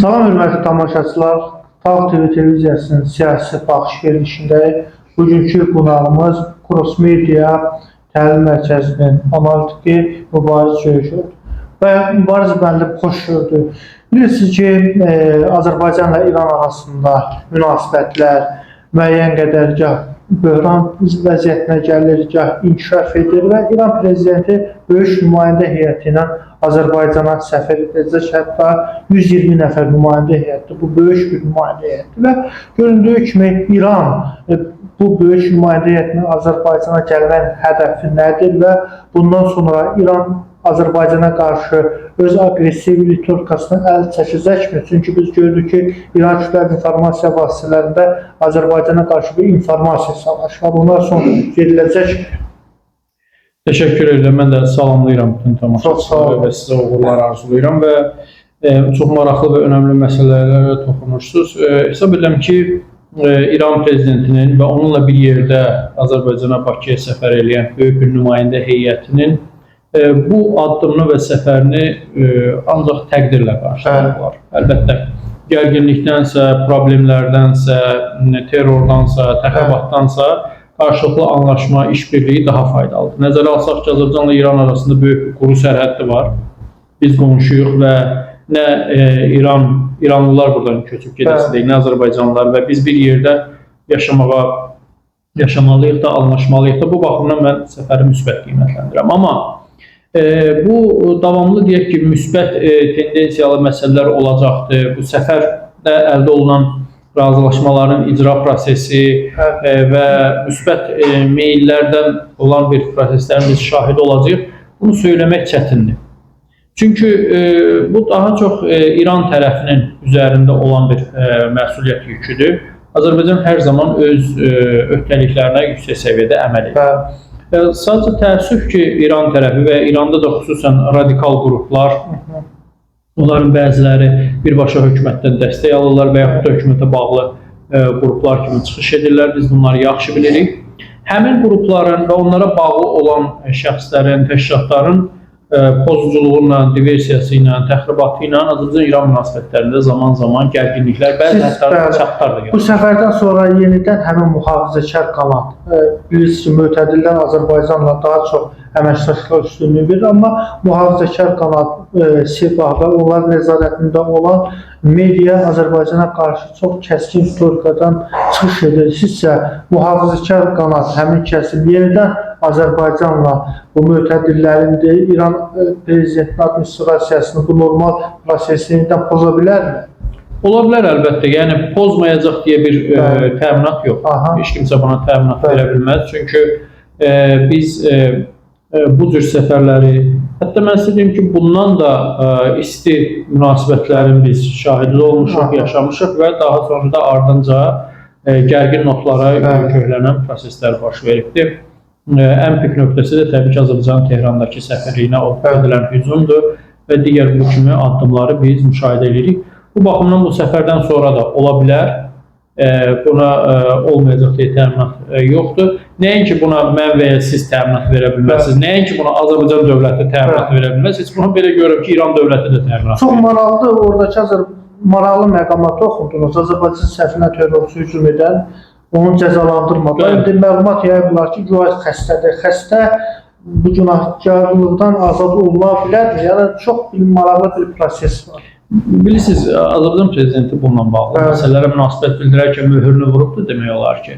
Salam hörmətli tamaşaçılar, Talk TV televiziyasının siyasi baxış verilişindəyik. Bugünkü qonağımız Cross Media Təhlil Mərkəzinin analitiki Mübariz Söyüşov. Və Mübariz bəndə xoş gördü. Bilirsiniz ki, Azərbaycanla İran arasında münasibətlər müəyyən qədər böhran vəziyyətinə gəlir, inkişaf edir və İran prezidenti böyük nümayəndə heyəti ilə Azərbaycana səfər edəcək, hətta 120 nəfər nümayəndə heyətdir. Bu böyük bir nümayəndə heyətdir və göründüyü kimi İran bu böyük nümayəndə heyətinin Azərbaycana gəlmən hədəfi nədir və bundan sonra İran Azərbaycana qarşı öz aqressiv ritorikasına əl çəkəcəkmi? Çünki biz gördük ki, İran kütləvi informasiya vasitələrində Azərbaycana qarşı bir informasiya savaşı var. Onlar sonra veriləcək. Teşekkür ederim. Ben de salamlayıram bütün tamaşaçıları ve size uğurlar arzulayıram ve çok maraqlı ve önemli meselelerle toxunursunuz. Hesab edirəm ki, İran prezidentinin ve onunla bir yerde Azərbaycana Bakıya səfər edən böyük bir nümayəndə heyətinin bu addımını və səfərini ancaq təqdirlə qarşılayırlar. Əlbəttə, gərginlikdənsə, problemlərdənsə, terrordansa, təxribatdansa qarşılıqlı anlaşma, işbirliği daha faydalıdır. Nəzərə alsaq ki, Azərbaycanla İran arasında böyük bir quru sərhəddi var. Biz qonşuyuq və nə İranlılar buradan köçüb gedəsi deyil, nə Azərbaycanlılar və biz bir yerdə yaşamalıyıq da, anlaşmalıyıq da. Bu baxımdan mən səfəri müsbət qiymətləndirəm. Amma bu davamlı deyək ki, müsbət tendensiyalı məsələlər olacaqdır. Bu səfərdə əldə olunan razılaşmaların icra prosesi və müsbət meyillərdən olan bir proseslərin biz şahid olacağıq. Bunu söyləmək çətindir. Çünki bu daha çox İran tərəfinin üzərində olan bir məsuliyyət yüküdür. Azərbaycan hər zaman öz öhdəliklərinə yüksək səviyyədə əməl edir. Sadəcə təəssüf ki, İran tərəfi və İranda da xüsusən radikal qruplar, onların bəziləri birbaşa hökumətdən dəstək alırlar və yaxud da hökumətə bağlı qruplar kimi çıxış edirlər. Biz bunları yaxşı bilirik. Həmin qrupların və onlara bağlı olan şəxslərin, təşkilatların pozuculuğuyla, diversiyası ilə, təxribatı ilə Azərbaycan-İran münasibətlərində zaman-zaman gərginliklər, bəzi hətta çatlar da gəlir. Bu səfərdən sonra yenidən həmin mühafizəkar qanat, bilirsiniz ki, mütədillər Azərbaycanla daha çox əməkdaşlıq üstünlüyü verir, amma mühafizəkar qanat, SİPAH və onlar nəzarətində olan media Azərbaycana qarşı çox kəskin ritorikadan çıxış edir. Sizcə, mühafizəkar qanat, həmin kəsim yenidən Azərbaycanla bu mütədillərin İran prezidentinin administrasiyasını bu normal prosesindən poza bilərmi? Ola bilər əlbəttə. Yəni pozmayacaq deyə bir təminat yox. Heç kimsə buna təminat verə bilməz. Çünki biz bu cür səfərləri, hətta mən sizə deyim ki, bundan da isti münasibətlərin biz şahidi olmuşuq, yaşamışıq və daha sonra da ardınca gərgin notlara köklənən proseslər baş veribdir. Ən pik nöqtəsi də təbii ki, Azərbaycanın Tehrandakı səfirliyinə edilən hücumdur və digər bu kimi addımları biz müşahidə edirik. Bu baxımdan bu səfərdən sonra da ola bilər, buna olmayacaq deyə təminat yoxdur. Nəinki buna mən və ya siz təminat verə bilməzsiniz, nəinki buna Azərbaycan dövləti təminat verə bilməz. Heç bunu belə görürəm ki, İran dövləti də təminat verir. Çox maraqlıdır, oradakı maraqlı məqamata toxundunuz. Azərbaycan səfirinə terrorçu hücum edən, onu cəzalandırmadan. İndi məlumat yayıblar ki, güya xəstədir. Xəstə bu günahkarlıqdan azad oluna bilərmi? Yəni, çox maraqlı bir proses var. Bilirsiniz, Azərbaycan prezidenti bununla bağlı məsələlərə münasibət bildirərkən mühürünü vurubdur demək olar ki.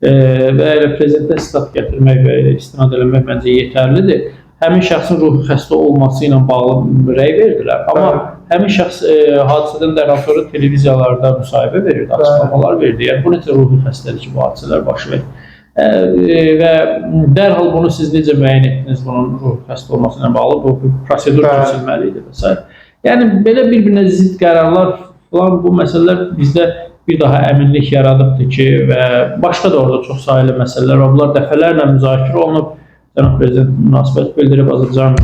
Və elə prezidentə istat gətirmək və istinad eləmək məncə yetərlidir. Həmin şəxsin ruhi xəstə olması ilə bağlı rəy verdilər. Amma həmin şəxs hadisədən dərhal sonra televiziyalarda müsahibə verirdi, açıqlamalar verdi. Yəni, bu necə ruhi xəstədir ki, bu hadisələr baş verir. Və dərhal bunu siz necə müəyyən etdiniz, bunun ruhi xəstə olması ilə bağlı bu prosedur keçilməli idi və s. Yəni, belə bir-birinə zidd qərarlar falan bu məsələlər bizdə bir daha əminlik yaradıbdır ki, və başqa da orada çox sayılı məsələlər var. Bunlar dəfələrlə müzakirə olunub, Cənab Prezident münasibət bildirib, Azərbaycan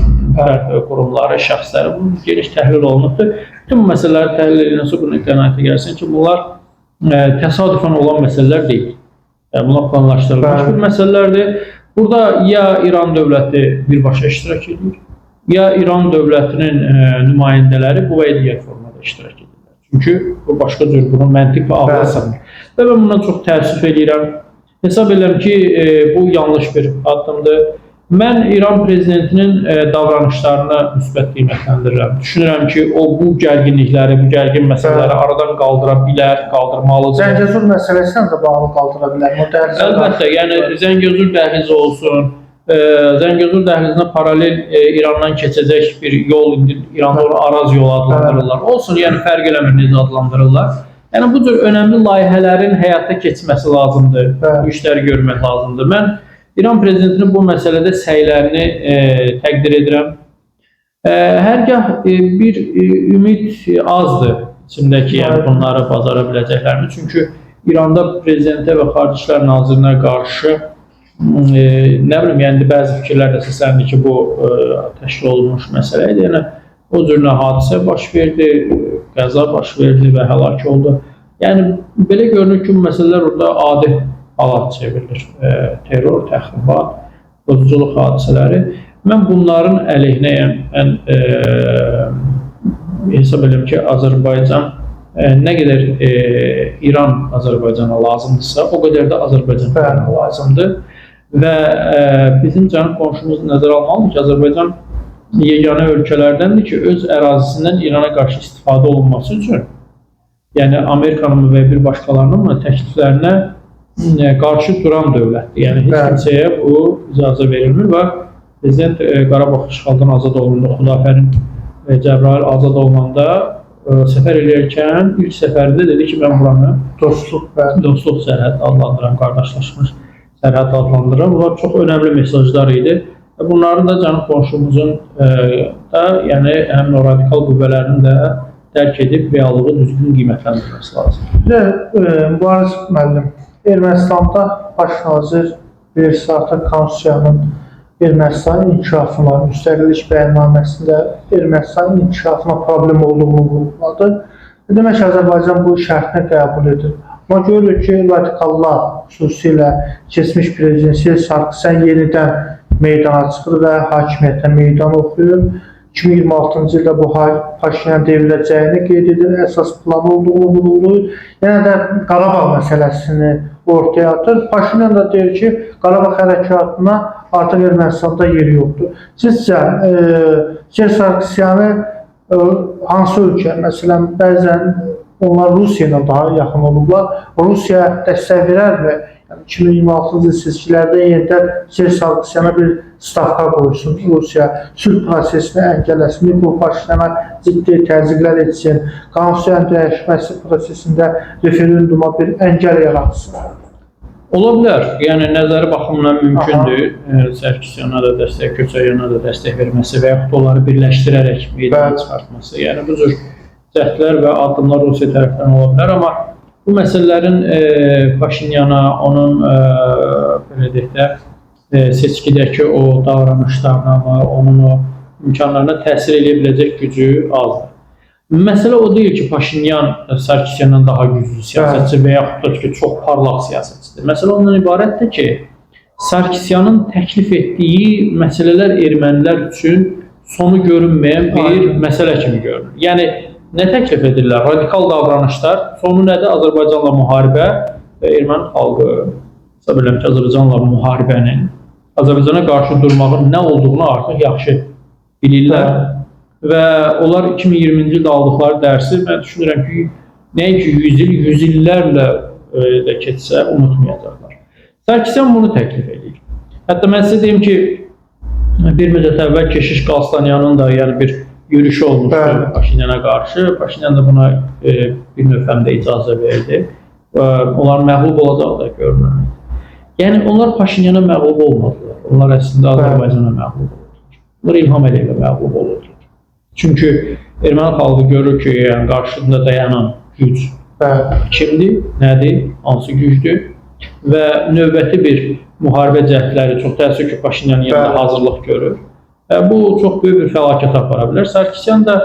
qurumları, şəxsləri, bu geniş təhlil olunubdur. Bütün bu məsələləri təhlil edilən sonra bunu qənaətə gəlsin ki, bunlar təsadüfən olan məsələlər deyil. Bunlar planlaşdırılmış bir məsələlərdir. Burada ya İran dövləti birbaşa iştirak edir, ya İran dövlətinin nümayəndələri bu və digər formada iştirak edirlər. Çünki bu başqa cür bunun məntiq və ağla sığmır. Və mən bundan çox təəssüf edirəm. Hesab edirəm ki, bu yanlış bir addımdır. Mən İran prezidentinin davranışlarını müsbət qiymətləndirirəm. Düşünürəm ki, o bu gərginlikləri, bu gərgin məsələləri aradan qaldıra bilər, qaldırmalıdır. Zəngəzur məsələsinə də bağlı qaldıra bilər. Əlbəttə, yəni Zəngəzur dəhlizi olsun, Zəngəzur dəhlizinə paralel İrandan keçəcək bir yol, İranda onu Araz yolu adlandırırlar. Olsun, yəni fərq eləmir necə adlandırırlar. Yəni bu cür önəmli layihələrin həyata keçməsi lazımdır, bu işləri görmək lazımdır. Mən İran prezidentinin bu məsələdə səylərini təqdir edirəm. Hərgah bir ümid azdır içimdəki, yəni bunları bacara biləcəklərmi. Çünki İranda prezidentə və Xarici İşlər Nazirinə qarşı nə bilim, yəni bəzi fikirlər də səslənir ki, bu təşkil olunmuş məsələ idi. Yəni o cür hadisə baş verdi, qəza baş verdi və həlak oldu. Yəni belə görünür ki, bu məsələlər orada adi halat çevrilir. Terror, təxribat, bozuculuq hadisələri. Mən bunların əleyhinəyəm. Mən hesab edirəm ki, Azərbaycan nə qədər İran Azərbaycana lazımdırsa, o qədər də Azərbaycan lazımdır. Və bizim cənub qonşumuz nəzərə almalıdır ki, Azərbaycan yeganə ölkələrdəndir ki, öz ərazisindən İrana qarşı istifadə olunması üçün, yəni Amerikanın və bir başqalarının təkliflərinə qarşı duran dövlətdir. Yəni heç kimsəyə bu icazə verilmir və Prezident Qarabağ işğaldan azad olundu. Xudafərin Cəbrayıl azad olunanda səfər edərkən ilk səfərində dedi ki, mən buranı dostluq sərhəd adlandıran, qardaşlaşmış sərhəd adlandıran. Bunlar çox önəmli mesajlar idi. Bunların da cənub qonşumuzun da, yəni həmin o radikal qüvvələrini də dərk edib reallığı düzgün qiymətləndirməsi lazım. Bir də Mübariz müəllim, Ermənistanda baş nazir verirsə artıq Konstitusiyanın Ermənistanın inkişafına, müstəqillik bəyannaməsində Ermənistanın inkişafına problem olduğunu vurguladı. Demək ki, Azərbaycan bu şərtini qəbul edir. Amma görürük ki, radikallar, xüsusilə keçmiş prezident Sarkisyan yenidən meydana çıxır və hakimiyyətə meydan oxuyur. 2026-cı ildə bu Paşinyan devriləcəyini qeyd edir, əsas plan olduğunu vurğulayır. Yəni də Qarabağ məsələsini ortaya atır. Paşinyan da deyir ki, Qarabağ hərəkatına artıq Ermənistanda yeri yoxdur. Sizcə, Sarkisyanı hansı ölkə, məsələn, bəzən onlar Rusiya ilə daha yaxın olublar, Rusiya dəstək verərmi? 2026-cı il seçkilərdə yenidən Sarkisyana bir stavka qoysun, Rusiya sülh prosesini əngəlləsin, Nikol Paşinyana ciddi təzyiqlər etsin, Konstitusiyanın dəyişməsi prosesində referenduma bir əngəl yaratsın. Ola bilər, yəni nəzəri baxımından mümkündür Sarkisyana da dəstək, Köçəryana da dəstək verməsi və yaxud onları birləşdirərək meydana çıxartması. Yəni bu cür cəhdlər və addımlar Rusiya tərəfdən ola bilər, amma bu məsələlərin Paşinyana, onun belə deyək də, seçkidəki o davranışlarına və onun o imkanlarına təsir edə biləcək gücü azdır. Məsələ o deyil ki, Paşinyan Sarkisyandan daha güclü siyasətçi və yaxud da ki, çox parlaq siyasətçidir. Məsələ ondan ibarətdir ki, Sarkisyanın təklif etdiyi məsələlər ermənilər üçün sonu görünməyən bir məsələ kimi görünür. Yəni, nə təklif edirlər? Radikal davranışlar. Sonu nədir? Azərbaycanla müharibə və erməni xalqı, hesab edirəm ki, Azərbaycanla müharibənin, Azərbaycana qarşı durmağın nə olduğunu artıq yaxşı bilirlər. Və onlar 2020-ci ildə aldıqları dərsi, mən düşünürəm ki, nəinki 100 il, 100 illərlə də keçsə, unutmayacaqlar. Sarkisyan bunu təklif edir. Hətta mən sizə deyim ki, bir müddət əvvəl Keşiş Qalstanyanın da yəni bir yürüyüşü olmuşdu Paşinyana qarşı. Paşinyan da buna bir növbəmdə icazə verdi. Onlar məğlub olacaq da görünür. Yəni, onlar Paşinyana məğlub olmadılar. Onlar əslində Azərbaycana məğlub oldular. Onlar İlham Əliyevə məğlub olurdular. Çünki erməni xalqı görür ki, yəni qarşısında dayanan güc kimdir, nədir, hansı gücdür və növbəti bir müharibə cəhdləri çox təəssüf ki, Paşinyanın yanında hazırlıq görür. Bu çox böyük bir fəlakət apara bilər. Sarkisyan da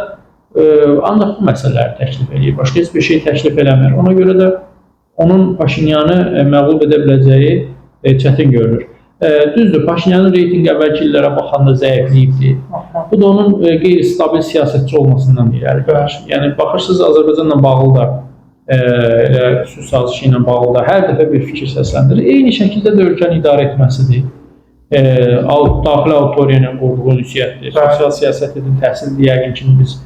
ancaq bu məsələləri təklif edir, başqa heç bir şey təklif eləmir. Ona görə də onun Paşinyanı məğlub edə biləcəyi çətin görünür. Düzdür, Paşinyanın reytinqi əvvəlki illərə baxanda zəifliyibdir. Bu da onun qeyri-stabil siyasətçi olmasından irəli gəlir. Yəni, baxırsınız, Azərbaycanla bağlı da, sülh sazişi ilə bağlı da hər dəfə bir fikir səsləndirir. Eyni şəkildə də ölkəni idarə etməsidir. Daxili auditoriyanın qurduğu ünsiyyətdir. Sosial siyasətin təhsildir, yəqin ki, biz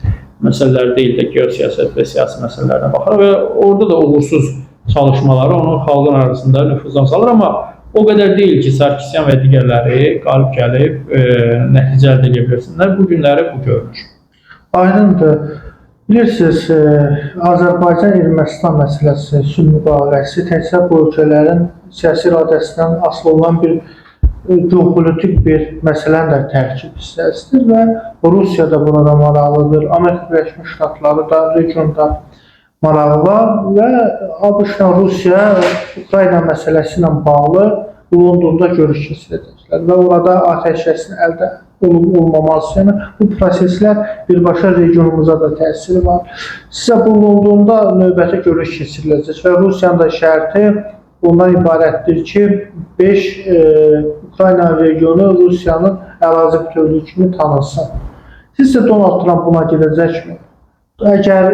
məsələlər deyil də geosiyasət və siyasi məsələlərlə baxır və orada da uğursuz çalışmaları onu xalqın arasında nüfuzdan salır, amma o qədər deyil ki, Sarkisyan və digərləri qalib gəlib nəticə əldə edə bilsinlər. Bu günləri bu görünür. Aydındır. Bilirsiniz, Azərbaycan-Ermənistan məsələsi, sülh müqaviləsi təkcə bu ölkələrin siyasi iradəsindən asılı olan bir geopolitik bir məsələnin də tərkib hissəsidir və Rusiya da burada maraqlıdır. Amerika Birləşmiş Ştatları da regionda marağı var və ABŞ-la Rusiya Ukrayna məsələsi ilə bağlı Londonda görüş keçirəcəklər və orada atəşkəsin əldə olunmaması, yəni bu proseslər birbaşa regionumuza da təsiri var. Sizə bu Londonda növbəti görüş keçiriləcək və Rusiyanın da şərti ondan ibarətdir ki, 5 Ukrayna regionu Rusiyanın ərazi bütövlüyü kimi tanınsın. Sizcə Donald Trump buna gedəcəkmi? Əgər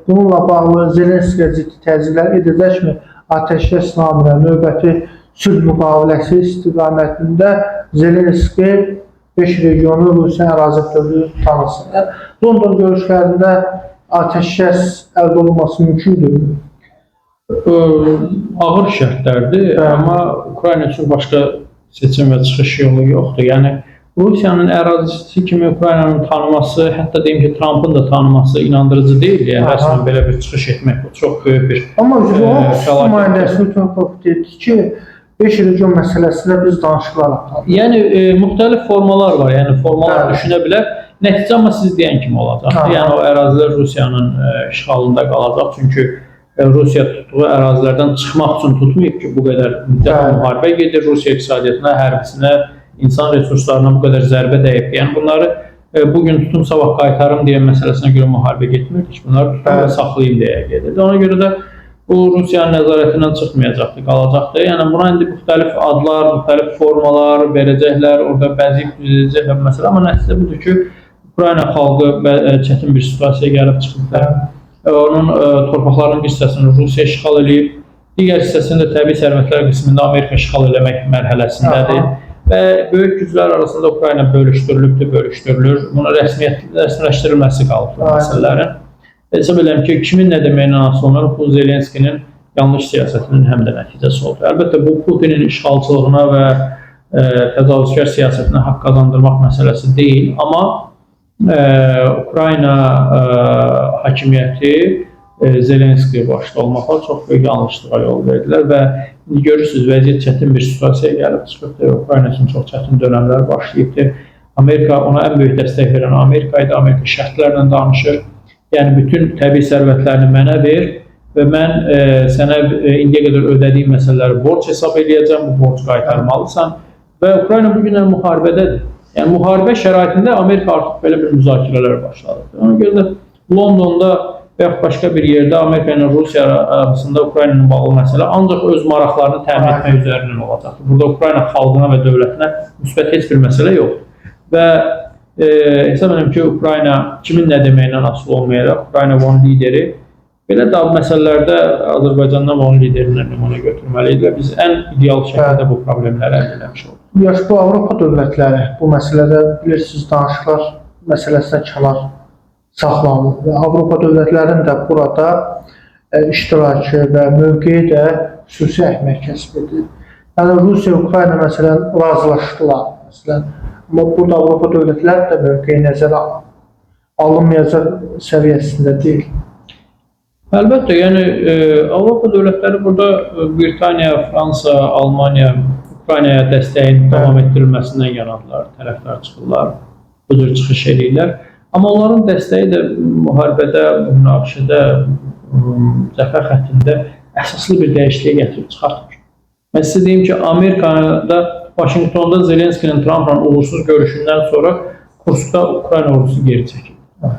bununla bağlı Zelenskiyə ciddi təzyiqlər edəcəkmi? Atəşkəs naminə növbəti sülh müqaviləsi istiqamətində Zelenski 5 regionu Rusiyanın ərazi bütövlüyü tanınsın. Yəni, London görüşlərində atəşkəs əldə olunması mümkündürmü? Ağır şərtlərdir, amma Ukrayna üçün başqa seçim və çıxış yolu yoxdur. Yəni, Rusiyanın ərazisi kimi Ukraynanın tanıması, hətta deyim ki, Trump'ın da tanıması inandırıcı deyil. Yəni, rəsmən belə bir çıxış etmək bu çox böyük bir amma nümayəndəsi dedi ki, 5 region məsələsində biz danışılaraq. Yəni, müxtəlif formalar var. Yəni, formalar düşünə bilər. Nəticə amma siz deyən kimi olacaq. Yəni, o ərazilər Rusiyanın işğalında qalacaq. Çünki Rusiya tutduğu ərazilərdən çıxmaq üçün tutmayıb ki, bu qədər müddət müharibə gedir. Rusiya iqtisadiyyatına, hərbisinə, insan resurslarına bu qədər zərbə dəyib. Yəni, bunları bugün tutum, sabah qaytarım deyən məsələsinə görə müharibə getmirdi ki, bunları tutum və saxlayayım deyə gedirdi. Ona görə də bu Rusiyanın nəzarətindən çıxmayacaqdır, qalacaqdır. Yəni, buna indi müxtəlif adlar, müxtəlif formalar verəcəklər, orada bəziyib düzələcəklər məsələ. Amma nəticə budur ki, Ukrayna xalqı çətin bir situasiyaya gəlib çıxıblar. Onun torpaqlarının bir hissəsini Rusiya işğal edib, digər hissəsində təbii sərvətlər qismində Amerika işğal eləmək mərhələsindədir və böyük güclər arasında Ukrayna bölüşdürülür. Buna rəsmiləşdirilməsi qalıb bu məsələlərin. Hesab edirəm ki, kimin nə deməyinə asılı olaraq bu Zelenskinin yanlış siyasətinin həm də nəticəsi oldu. Əlbəttə, bu Putinin işğalçılığına və təcavüzkar siyasətinə haqq qazandırmaq məsələsi deyil, amma Ukrayna hakimiyyəti Zelenskiyə başda olmaqla çox böyük yanlışlığa yol verdilər və görürsünüz, vəziyyət çətin bir situasiyaya gəlib çıxıbdır. Ukrayna üçün çox çətin dönəmlər başlayıbdır. Amerika ona ən böyük dəstək verən Amerika idi. Amerika şərtlərlə danışır. Yəni, bütün təbii sərvətlərini mənə ver və mən sənə indiyə qədər ödədiyim məsələləri borc hesab edəcəm, bu borc qaytarmalısan və Ukrayna bugünlər müharibədədir. Yəni, müharibə şəraitində Amerika artıq belə bir müzakirələr başladı. Ona görə də Londonda və yaxud başqa bir yerdə Amerika ilə Rusiya arasında Ukrayna ilə bağlı məsələ ancaq öz maraqlarını təmin etmək üzərindən olacaqdır. Burada Ukrayna xalqına və dövlətinə müsbət heç bir məsələ yoxdur. Və hesab edirəm ki, Ukrayna kimin nə deməyindən asılı olmayaraq, Ukrayna və onun lideri belə daha məsələlərdə Azərbaycandan və onun liderindən nümunə götürməlidir və biz ən ideal şəkildə bu problemləri əldə etmiş olduq. Yaş bu Avropa dövlətləri bu məsələdə bilirsiniz danışıqlar məsələsinə kənar saxlanılır və Avropa dövlətlərinin də burada iştirakı və mövqeyi də xüsusi əhəmiyyət kəsb edir. Yəni Rusiya, Ukrayna məsələn razılaşdılar məsələn, amma burada Avropa dövlətləri də mövqeyi nəzərə alınmayacaq səviyyəsində deyil. Əlbəttə, yəni Avropa dövlətləri burada Britaniya, Fransa, Almaniya Ukraynaya dəstəyin davam etdirilməsindən yanadırlar, tərəfdar çıxırlar, bu cür çıxış edirlər. Amma onların dəstəyi də müharibədə, münaqişədə, zəfər xəttində əsaslı bir dəyişikliyə gətirib çıxartmır. Mən sizə deyim ki, Amerikada, Vaşinqtonda Zelenskinin Trumpla uğursuz görüşündən sonra Kurskda Ukrayna ordusu geri çəkildi.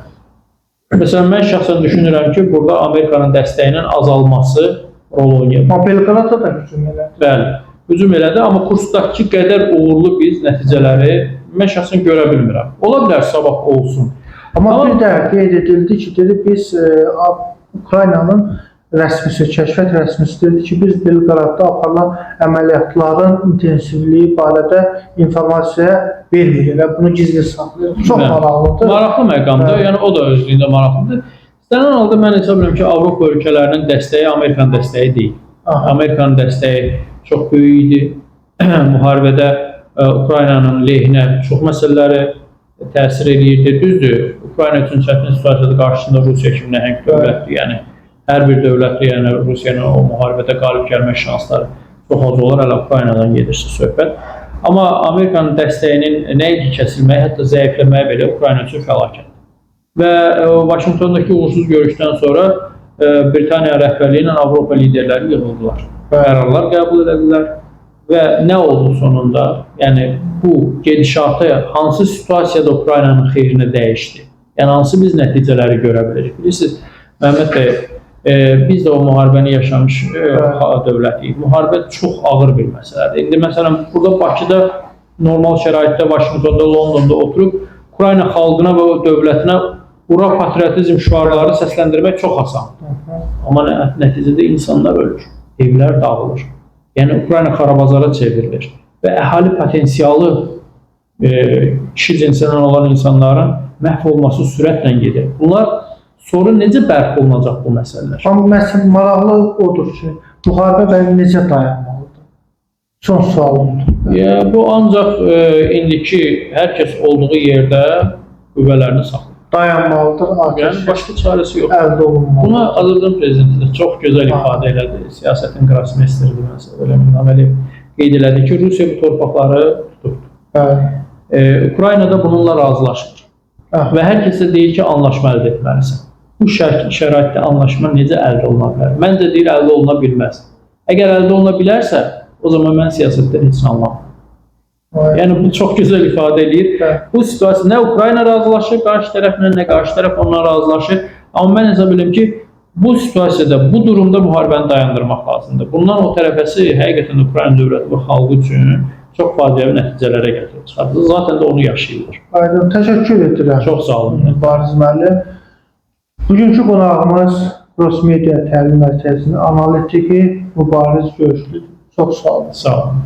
Məsələn, mən şəxsən düşünürəm ki, burada Amerikanın dəstəyinin azalması rol oynayır. Amma Belqrada da hücum elədi. Bəli. hücum elədi, amma kursdakı qədər uğurlu biz nəticələri mən şəxsən görə bilmirəm. Ola bilər sabah olsun. Amma bir də qeyd edildi ki, dedi biz Ukraynanın rəsmisi, kəşfiyyat rəsmisi dedi ki, biz Belqradda aparılan əməliyyatların intensivliyi barədə informasiya vermirik və bunu gizli saxlayır. Çox maraqlıdır. Maraqlı məqamdır, yəni o da özlüyündə maraqlıdır. İstənilən halda mən hesab edirəm ki, Avropa ölkələrinin dəstəyi Amerikanın dəstəyi deyil. Amerikanın dəstəyi çox böyük idi. Müharibədə Ukraynanın lehinə çox məsələləri təsir edirdi. Düzdür, Ukrayna üçün çətin situasiyada qarşısında Rusiya kimi nəhəng dövlətdir. Yəni hər bir dövlətdə, yəni Rusiyanın o müharibədə qalib gəlmək şansları çox az olur, hələ Ukraynadan gedirsə söhbət. Amma Amerikanın dəstəyinin nə idi kəsilməyi, hətta zəifləməyi belə Ukrayna üçün fəlakətdir. Və Vaşinqtondakı uğursuz görüşdən sonra Britaniya rəhbərliyi ilə Avropa liderləri yığıldılar. Qərarlar qəbul edildilər və nə oldu sonunda? Yəni bu gedişatı hansı situasiyada Ukraynanın xeyrinə dəyişdi? Yəni hansı biz nəticələri görə bilirik? Bilirsiniz, Məhəmməd bəy, biz də o müharibəni yaşamış dövlətiyik. Müharibə çox ağır bir məsələdir. İndi məsələn, burada Bakıda normal şəraitdə, Vaşinqtonda, Londonda oturub Ukrayna xalqına və o dövlətinə ura patriotizm şüarları səsləndirmək çox asandır. Amma nəticədə insanlar ölür, evlər dağılır. Yəni Ukrayna xarabazara çevrilir və əhali potensialı kişi cinsindən olan insanların məhv olması sürətlə gedir. Bunlar sonra necə bərpa olunacaq bu məsələlər? Amma məsələn, maraqlı odur ki, müharibə necə dayanmalıdır? Son sualımdır. Bu ancaq indiki hər kəs olduğu yerdə qüvvələrini saxlayır. Dayanmalıdır, Yəni başqa çarəsi yox. Əldə olunmalıdır. Buna Azərbaycan prezidenti də çox gözəl ifadə elədi. Siyasətin qrosmeysteridir, Əməli qeyd elədi ki, Rusiya bu torpaqları tutubdur. Ukraynada bununla razılaşır. Və hər kəsə deyir ki, anlaşma əldə etməlisən. Bu şəraitdə anlaşma necə əldə oluna bilər? Məncə deyir, əldə oluna bilməz. Əgər əldə oluna bilərsə, o zaman mən siyasətdən heç anlamam. Yəni bu çox gözəl ifadə edir. Bu situasiya nə Ukrayna razılaşır qarşı tərəflə, nə qarşı tərəf onunla razılaşır. Amma mən hesab edirəm ki, bu situasiyada, bu durumda müharibəni dayandırmaq lazımdır. Bundan o tərəfəsi həqiqətən Ukrayna dövləti və xalqı üçün çox faciəvi nəticələrə gətirib çıxardır. Zaten də onu yaşayırlar. Aydın, təşəkkür edirəm. Çox sağ olun. Bariz müəllim. Bugünkü qonağımız Cross Media Təlim Mərkəzinin analitiki Mübariz Görüşlüdür. Çox sağ olun. Sağ olun.